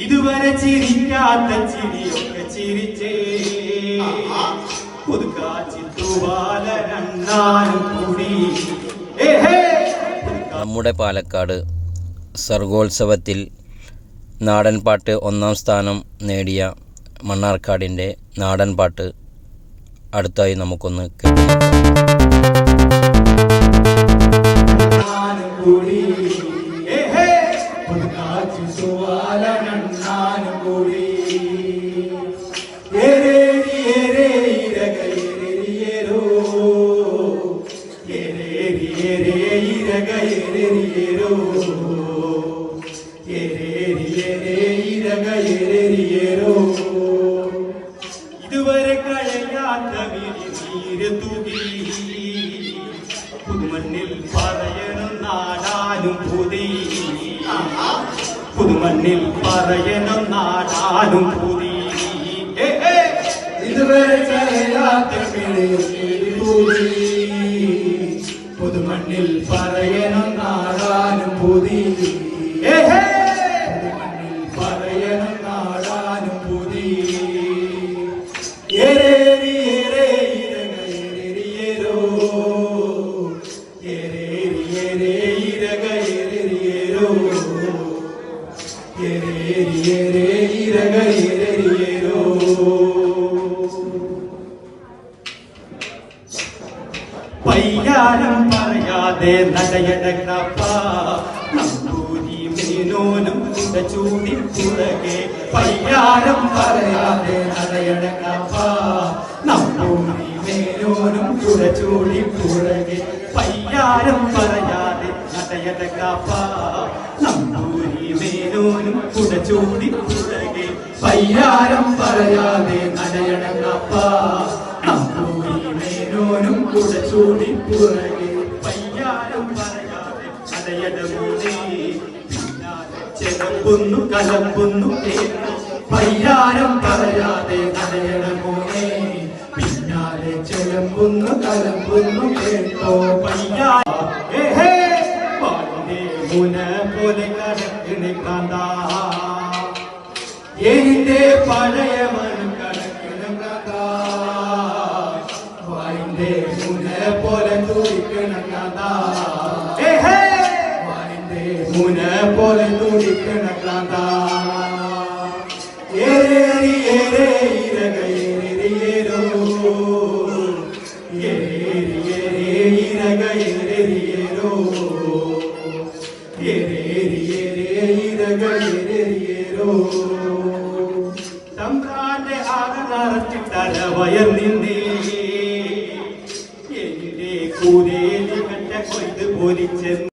ഇതുവരെ ചിരിക്കാത്ത ചിരിയൊക്കെ ചിരിച്ചേ കൂടി. നമ്മുടെ പാലക്കാട് സർഗോത്സവത്തിൽ നാടൻപാട്ട് ഒന്നാം സ്ഥാനം നേടിയ മണ്ണാർക്കാടിൻ്റെ നാടൻപാട്ട് അടുത്തായി നമുക്കൊന്ന് കേൾക്കാം. ഇതുവരെ കഴിയാത്ത വിരിനീര് തുകി പുതുമണ്ണിൽ പറയണം നാടാനും പുതി. പുതുമണ്ണിൽ പറയണം നാടാനും പുതി. ഇതുവരെ കഴിയാത്ത തുകി പുതുമണ്ണിൽ പറയണം നാടാനും പുതി. പുതുമണ്ണിൽ പറയണം നാടാനും പുതി. പയ്യാരം പറയാതെ നടയടക്കപ്പ നമ്പൂരി മേനോനും ചൂടി പുറകെ. പയ്യാരം പറയാതെ നടയടക്കപ്പ നമ്പൂരി മേനോനും ചൂടി പുറകെ. പയ്യാരം പറയാതെ നടയടക്കപ്പ നമ്പൂരി മേനോനും ചൂടി പുറകെ. പയ്യാരം പറയാതെ നടയടക്കപ്പ നമ്പൂരി മേനോനും ചൂടി പുറകെ. പയ്യാരം പറയാതെ നടയടമോനെ പിന്നാലെ ചെലമ്പുന്നു കലമ്പുന്നു കേട്ടു. പയ്യാരം പറയാതെ നടയടമോനെ പിന്നാലെ ചെലമ്പുന്നു കലമ്പുന്നു കേട്ടോ. പയ്യാരേ മുന പോലെ കടക്കിണി കാന്ത എന്റെ പഴയ മന കടക്കിണ കാന്ത. വായിന്റെ മുന പോലെ തുടിക്കണ കാന്ത. വായിന്റെ മുന പോലെ തുടിക്കണ കാന്ത. ഏരേരി ഏരേ ഇരക ഏരേരിയേരോ. ഏരേരി ഏരേ ഇരക ഏരേരിയേരോ. തമ്പ്രാന്റെ ആകറച്ചിട്ടര വയർ നിന്നേ എന്റെ കൂരേലി കറ്റ കൊയ്ത് പോലിച്ചെന്ന്.